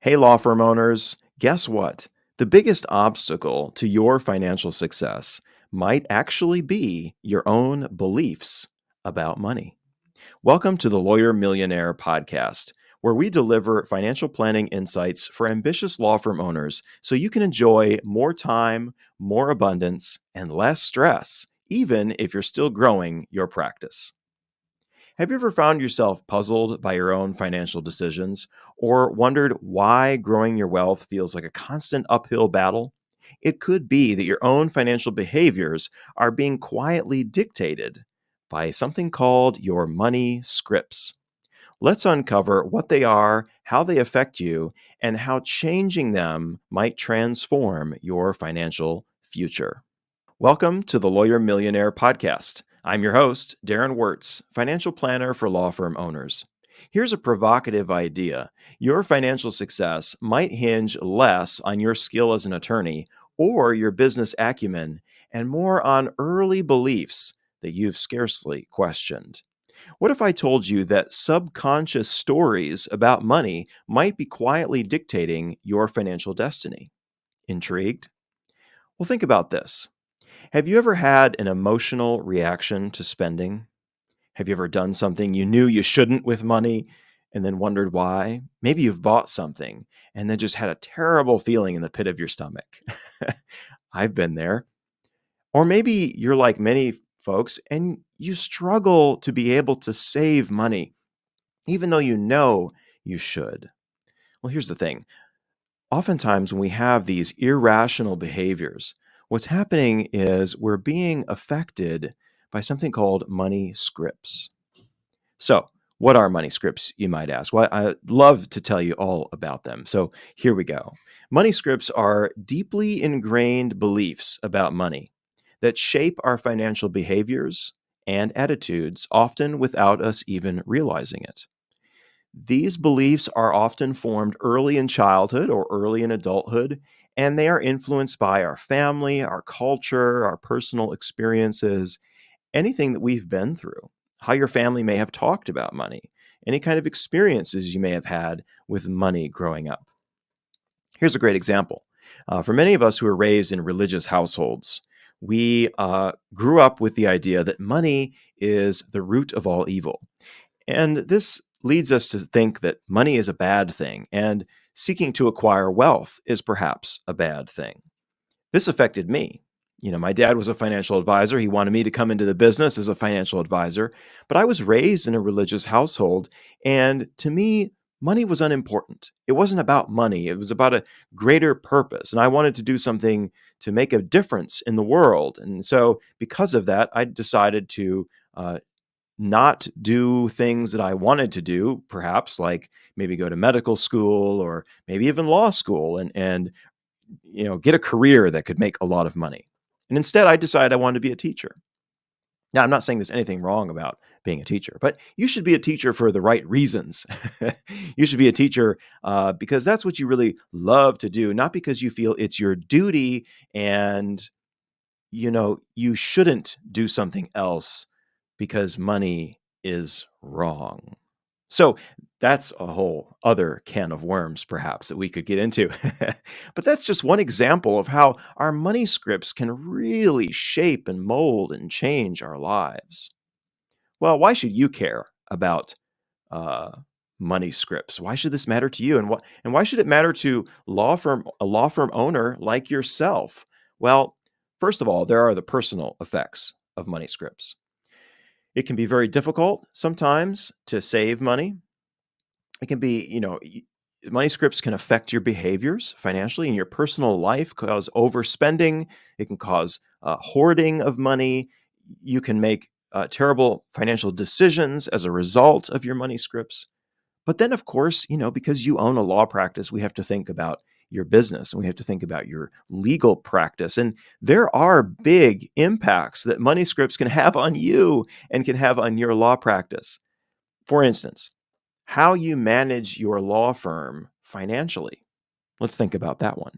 Hey, law firm owners, guess what? The biggest obstacle to your financial success might actually be your own beliefs about money. Welcome to the Lawyer Millionaire Podcast, where we deliver financial planning insights for ambitious law firm owners so you can enjoy more time, more abundance, and less stress, even if you're still growing your practice. Have you ever found yourself puzzled by your own financial decisions or wondered why growing your wealth feels like a constant uphill battle? It could be that your own financial behaviors are being quietly dictated by something called your money scripts. Let's uncover what they are, how they affect you, and how changing them might transform your financial future. Welcome to the Lawyer Millionaire Podcast. I'm your host, Darren Wurz, financial planner for law firm owners. Here's a provocative idea. Your financial success might hinge less on your skill as an attorney or your business acumen and more on early beliefs that you've scarcely questioned. What if I told you that subconscious stories about money might be quietly dictating your financial destiny? Intrigued? Well, think about this. Have you ever had an emotional reaction to spending? Have you ever done something you knew you shouldn't with money and then wondered why? Maybe you've bought something and then just had a terrible feeling in the pit of your stomach. I've been there. Or maybe you're like many folks and you struggle to be able to save money, even though you know you should. Well, here's the thing. Oftentimes, when we have these irrational behaviors, what's happening is we're being affected by something called money scripts. So, what are money scripts, you might ask? Well, I'd love to tell you all about them. So, here we go. Money scripts are deeply ingrained beliefs about money that shape our financial behaviors and attitudes, often without us even realizing it. These beliefs are often formed early in childhood or early in adulthood, and they are influenced by our family, our culture, our personal experiences, anything that we've been through, how your family may have talked about money, any kind of experiences you may have had with money growing up. Here's a great example. For many of us who were raised in religious households, we grew up with the idea that money is the root of all evil. And this leads us to think that money is a bad thing and seeking to acquire wealth is perhaps a bad thing. This affected me. My dad was a financial advisor. He wanted me to come into the business as a financial advisor, but I was raised in a religious household. And to me, money was unimportant. It wasn't about money, it was about a greater purpose. And I wanted to do something to make a difference in the world. And so, because of that, I decided to not do things that I wanted to do, perhaps like maybe go to medical school or maybe even law school and get a career that could make a lot of money. And instead, I decided I wanted to be a teacher. Now, I'm not saying there's anything wrong about being a teacher, but you should be a teacher for the right reasons. You should be a teacher because that's what you really love to do, not because you feel it's your duty and you shouldn't do something else because money is wrong. So that's a whole other can of worms, perhaps, that we could get into. But that's just one example of how our money scripts can really shape and mold and change our lives. Well, why should you care about uh, money scripts? Why should this matter to you? And why should it matter to a law firm owner like yourself? Well, first of all, there are the personal effects of money scripts. It can be very difficult sometimes to save money. It can be, money scripts can affect your behaviors financially in your personal life, cause overspending. It can cause hoarding of money. You can make terrible financial decisions as a result of your money scripts. But then, of course, because you own a law practice, we have to think about your business and we have to think about your legal practice. And there are big impacts that money scripts can have on you and can have on your law practice. For instance, how you manage your law firm financially. Let's think about that one.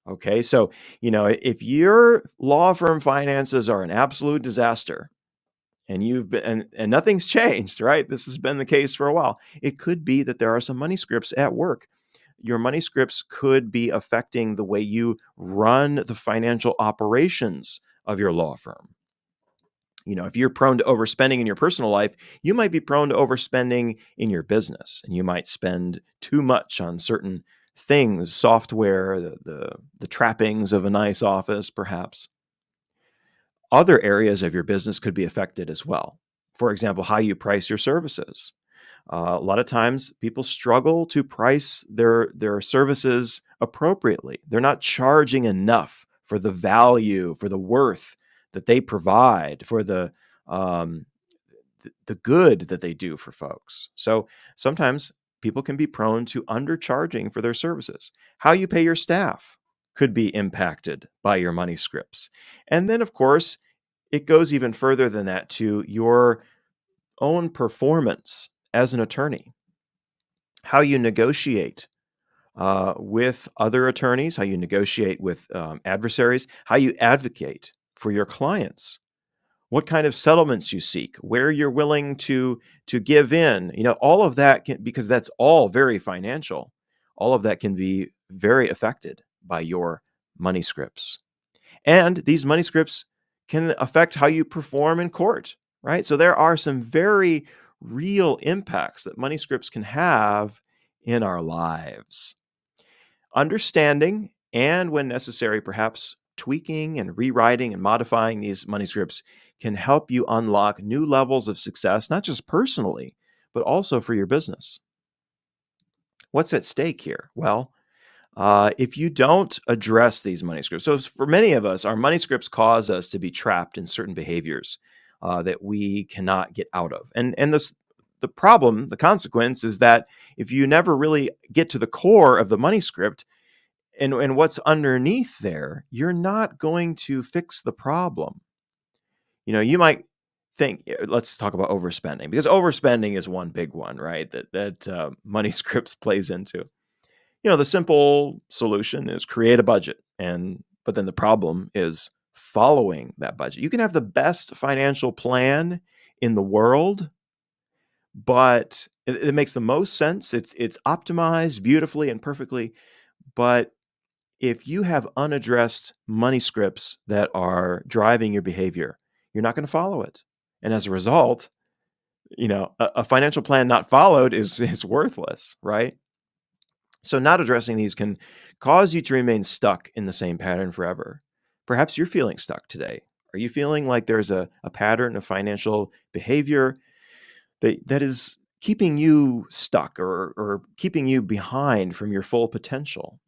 Okay, so, if your law firm finances are an absolute disaster, and you've been and nothing's changed, right? This has been the case for a while. It could be that there are some money scripts at work your money scripts could be affecting the way you run the financial operations of your law firm. If you're prone to overspending in your personal life, you might be prone to overspending in your business, and you might spend too much on certain things, software, the trappings of a nice office, perhaps. Other areas of your business could be affected as well. For example, how you price your services. A lot of times people struggle to price their services appropriately. They're not charging enough for the value, for the worth that they provide, for um, the good that they do for folks. So sometimes people can be prone to undercharging for their services. How you pay your staff could be impacted by your money scripts. And then, of course, it goes even further than that to your own performance as an attorney, how you negotiate with other attorneys, how you negotiate with adversaries, how you advocate for your clients, what kind of settlements you seek, where you're willing to give in. All of that because that's all very financial. All of that can be very affected by your money scripts. And these money scripts can affect how you perform in court, right? So there are some very real impacts that money scripts can have in our lives. Understanding and, when necessary, perhaps tweaking and rewriting and modifying these money scripts can help you unlock new levels of success, not just personally, but also for your business. What's at stake here? Well, if you don't address these money scripts, so for many of us, our money scripts cause us to be trapped in certain behaviors that we cannot get out of. And the problem, the consequence is that if you never really get to the core of the money script and what's underneath there, you're not going to fix the problem. You might think, let's talk about overspending, because overspending is one big one, right? That money scripts plays into. The simple solution is create a budget, but then the problem is following that budget. You can have the best financial plan in the world, but it makes the most sense. It's optimized beautifully and perfectly, but if you have unaddressed money scripts that are driving your behavior, you're not going to follow it. And as a result, a financial plan not followed is worthless, right? So not addressing these can cause you to remain stuck in the same pattern forever. Perhaps you're feeling stuck today. Are you feeling like there's a pattern of financial behavior that is keeping you stuck or keeping you behind from your full potential?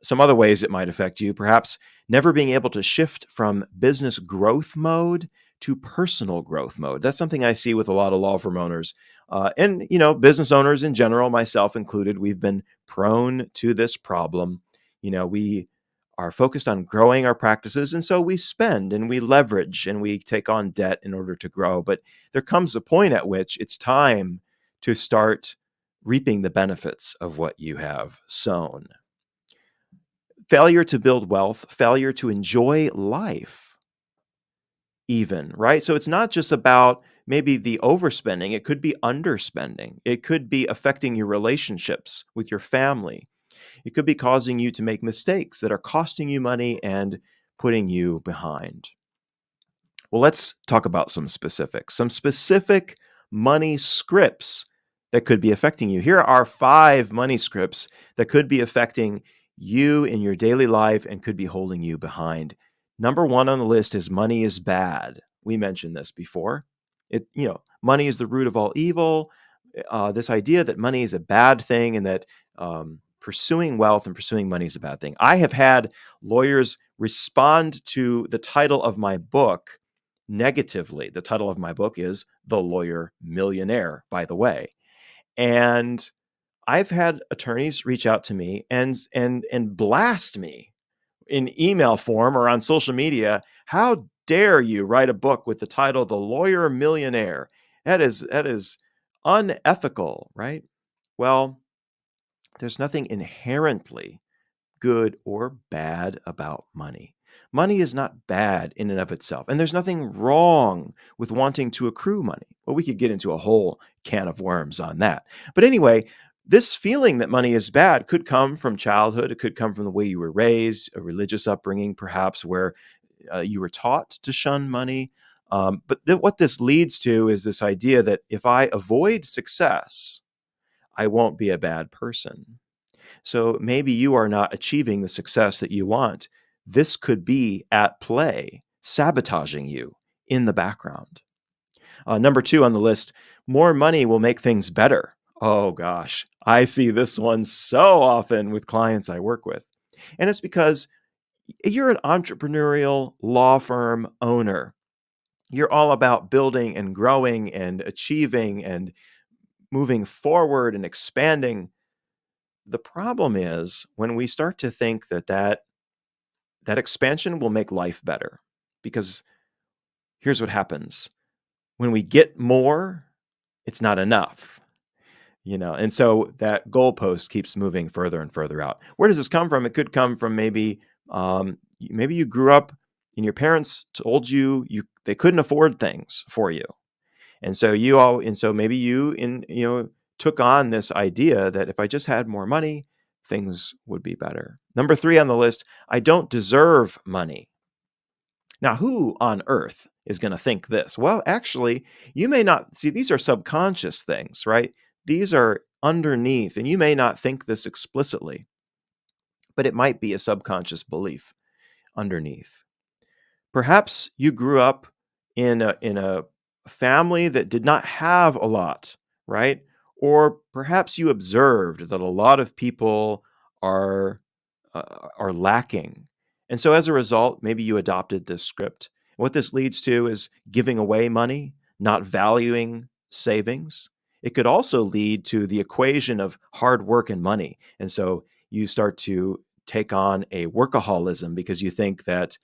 Some other ways it might affect you, perhaps never being able to shift from business growth mode to personal growth mode. That's something I see with a lot of law firm owners. And business owners in general, myself included, we've been prone to this problem. We are focused on growing our practices, and so we spend and we leverage and we take on debt in order to grow. But there comes a point at which it's time to start reaping the benefits of what you have sown. Failure to build wealth, failure to enjoy life, even, right? So it's not just about maybe the overspending, it could be underspending. It could be affecting your relationships with your family. It could be causing you to make mistakes that are costing you money and putting you behind. Well, let's talk about some specific money scripts that could be affecting you. Here are 5 money scripts that could be affecting you in your daily life and could be holding you behind. Number 1 on the list is money is bad. We mentioned this before. Money is the root of all evil. This idea that money is a bad thing and that pursuing wealth and pursuing money is a bad thing. I have had lawyers respond to the title of my book negatively. The title of my book is The Lawyer Millionaire, by the way. And I've had attorneys reach out to me and blast me in email form or on social media. How dare you write a book with the title The Lawyer Millionaire? That is unethical, right? Well, there's nothing inherently good or bad about money. Money is not bad in and of itself, and there's nothing wrong with wanting to accrue money. Well, we could get into a whole can of worms on that. But anyway, This feeling that money is bad could come from childhood. It could come from the way you were raised, a religious upbringing, perhaps, where you were taught to shun money. But what this leads to is this idea that if I avoid success, I won't be a bad person. So maybe you are not achieving the success that you want. This could be at play, sabotaging you in the background. Number two on the list, more money will make things better. Oh gosh, I see this one so often with clients I work with. And it's because you're an entrepreneurial law firm owner. You're all about building and growing and achieving and moving forward and expanding. The problem is when we start to think that expansion will make life better, because here's what happens. When we get more, it's not enough. And so that goalpost keeps moving further and further out. Where does this come from? It could come from maybe you grew up and your parents told you they couldn't afford things for you. And so maybe took on this idea that if I just had more money, things would be better. Number three on the list, I don't deserve money. Now, who on earth is going to think this? Well, actually, you may not see, these are subconscious things, right? These are underneath, and you may not think this explicitly, but it might be a subconscious belief underneath. Perhaps you grew up in a family that did not have a lot, right? Or perhaps you observed that a lot of people are are lacking. And so as a result, maybe you adopted this script. What this leads to is giving away money, not valuing savings. It could also lead to the equation of hard work and money. And so you start to take on a workaholism because you think that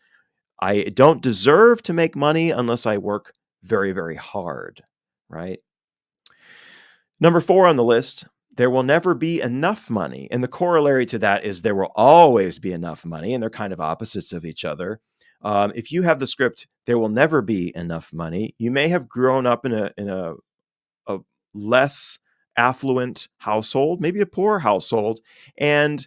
I don't deserve to make money unless I work very, very hard, right? Number four on the list, there will never be enough money. And the corollary to that is there will always be enough money, and they're kind of opposites of each other. If you have the script, there will never be enough money, you may have grown up in a less affluent household, maybe a poor household. And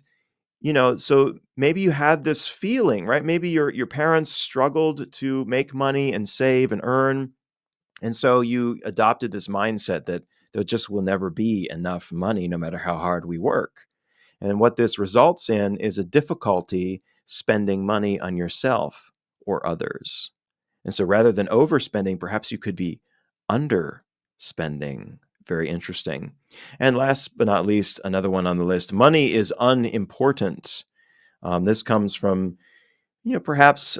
so maybe you had this feeling, right? Maybe your parents struggled to make money and save and earn. And so you adopted this mindset that there just will never be enough money no matter how hard we work. And what this results in is a difficulty spending money on yourself or others. And so rather than overspending, perhaps you could be underspending. Very interesting. And last but not least, another one on the list, money is unimportant. This comes from perhaps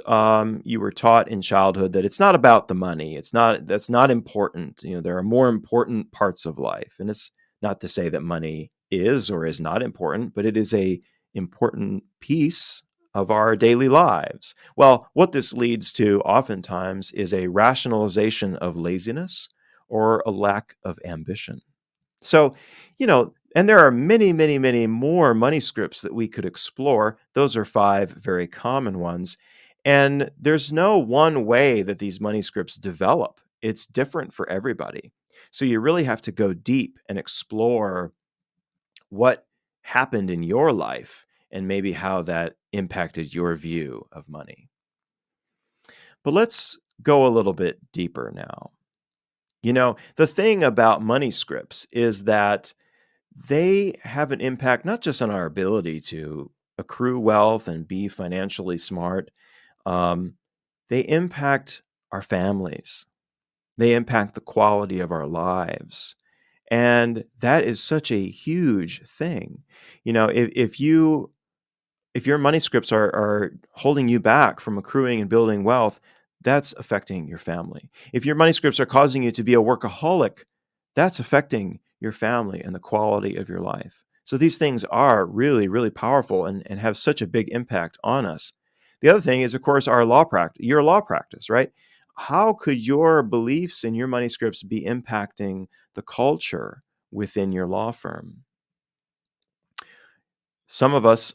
you were taught in childhood that it's not about the money. That's not important. There are more important parts of life. And it's not to say that money is or is not important, but it is a important piece of our daily lives. Well, what this leads to oftentimes is a rationalization of laziness or a lack of ambition. So, and there are many, many, many more money scripts that we could explore. Those are five very common ones. And there's no one way that these money scripts develop, it's different for everybody. So, you really have to go deep and explore what happened in your life and maybe how that impacted your view of money. But let's go a little bit deeper now. The thing about money scripts is that they have an impact not just on our ability to accrue wealth and be financially smart. Um, they impact our families. They impact the quality of our lives. And that is such a huge thing. If your money scripts are holding you back from accruing and building wealth, that's affecting your family. If your money scripts are causing you to be a workaholic, that's affecting your family and the quality of your life. So these things are really, really powerful and have such a big impact on us. The other thing is, of course, your law practice, right? How could your beliefs and your money scripts be impacting the culture within your law firm? Some of us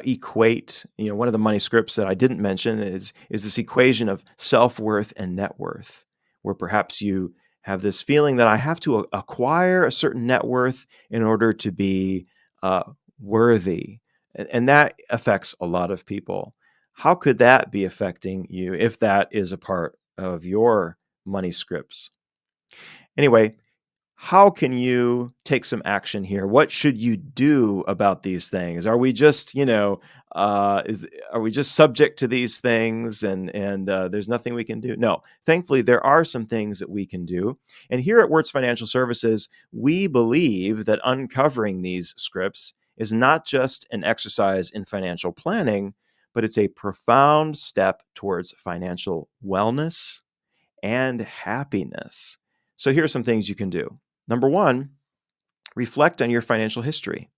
equate, one of the money scripts that I didn't mention is this equation of self-worth and net worth, where perhaps you have this feeling that I have to acquire a certain net worth in order to be uh, worthy. And that affects a lot of people. How could that be affecting you if that is a part of your money scripts? Anyway, how can you take some action here? What should you do about these things? Are we just, is are we just subject to these things and there's nothing we can do? No, thankfully there are some things that we can do. And here at Wertz Financial Services, we believe that uncovering these scripts is not just an exercise in financial planning, but it's a profound step towards financial wellness and happiness. So here are some things you can do. Number one, reflect on your financial history.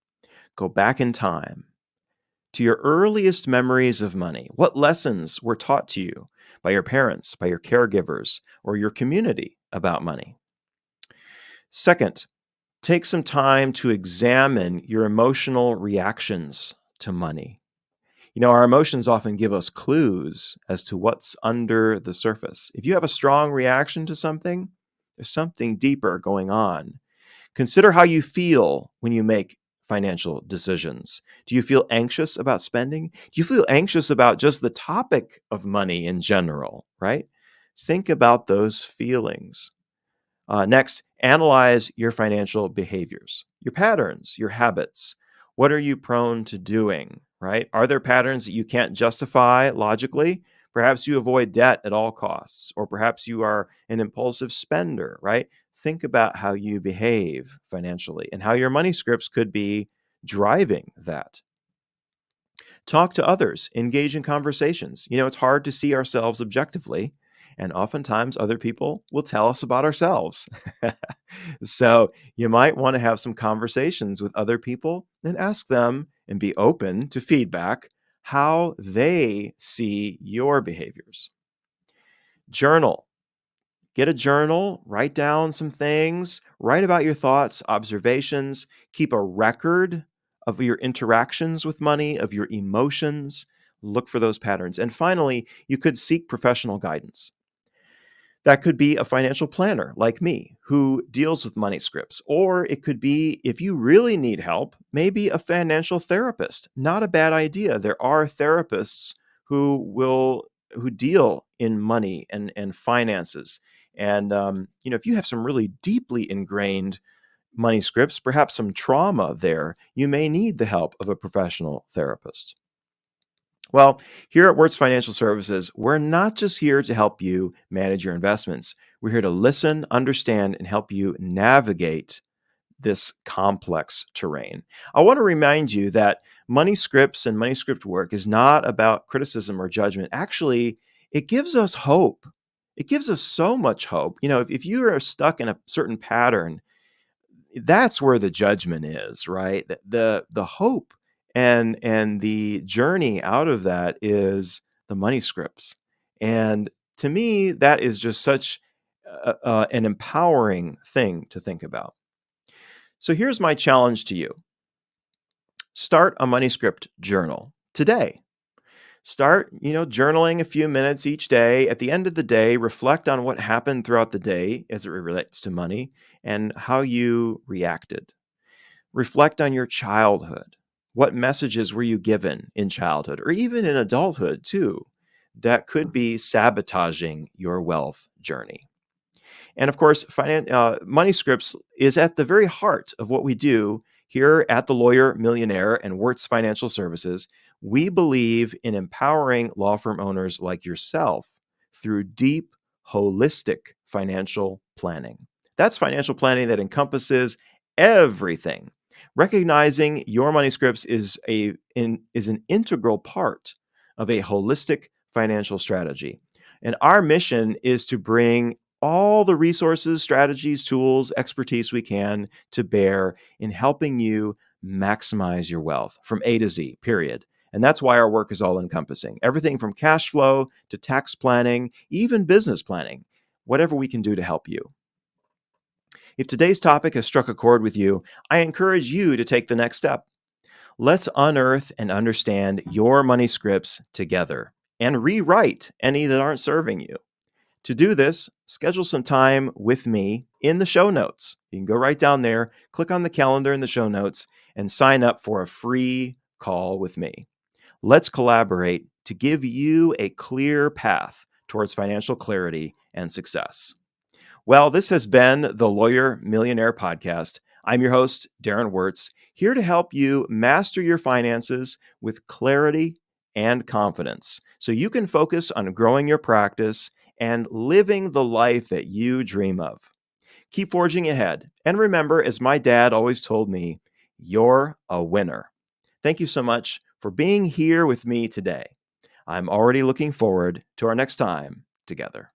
Go back in time to your earliest memories of money. What lessons were taught to you by your parents, by your caregivers, or your community about money? Second, take some time to examine your emotional reactions to money. Our emotions often give us clues as to what's under the surface. If you have a strong reaction to something, there's something deeper going on. Consider how you feel when you make financial decisions. Do you feel anxious about spending? Do you feel anxious about just the topic of money in general, right? Think about those feelings. Next, analyze your financial behaviors, your patterns, your habits. What are you prone to doing, right? Are there patterns that you can't justify logically? Perhaps you avoid debt at all costs, or perhaps you are an impulsive spender, right? Think about how you behave financially and how your money scripts could be driving that. Talk to others, engage in conversations. It's hard to see ourselves objectively, and oftentimes other people will tell us about ourselves. So you might want to have some conversations with other people and ask them and be open to feedback how they see your behaviors. Journal. Get a journal, write down some things, write about your thoughts, observations, keep a record of your interactions with money, of your emotions, look for those patterns. And finally, you could seek professional guidance. That could be a financial planner like me who deals with money scripts. Or it could be, if you really need help, maybe a financial therapist. Not a bad idea. There are therapists who deal in money and finances. And if you have some really deeply ingrained money scripts, perhaps some trauma there, you may need the help of a professional therapist. Well, here at Wertz Financial Services, we're not just here to help you manage your investments. We're here to listen, understand, and help you navigate this complex terrain. I want to remind you that money scripts and money script work is not about criticism or judgment. Actually, it gives us hope. It gives us so much hope. If you are stuck in a certain pattern, that's where the judgment is, right? The hope and the journey out of that is the money scripts. And to me, that is just such an empowering thing to think about. So here's my challenge to you. Start a money script journal today. Start, journaling a few minutes each day. At the end of the day, reflect on what happened throughout the day as it relates to money and how you reacted. Reflect on your childhood. What messages were you given in childhood or even in adulthood too that could be sabotaging your wealth journey? And of course, money scripts is at the very heart of what we do here at the Lawyer Millionaire and Wertz Financial Services. We believe in empowering law firm owners like yourself through deep, holistic financial planning. That's financial planning that encompasses everything. Recognizing your money scripts is an integral part of a holistic financial strategy. And our mission is to bring all the resources, strategies, tools, expertise we can to bear in helping you maximize your wealth from A to Z, period. And that's why our work is all encompassing. Everything from cash flow to tax planning, even business planning, whatever we can do to help you. If today's topic has struck a chord with you, I encourage you to take the next step. Let's unearth and understand your money scripts together and rewrite any that aren't serving you. To do this, schedule some time with me in the show notes. You can go right down there, click on the calendar in the show notes, and sign up for a free call with me. Let's collaborate to give you a clear path towards financial clarity and success. Well, this has been the Lawyer Millionaire Podcast. I'm your host, Darren Wurz, here to help you master your finances with clarity and confidence so you can focus on growing your practice and living the life that you dream of. Keep forging ahead. And remember, as my dad always told me, you're a winner. Thank you so much for being here with me today. I'm already looking forward to our next time together.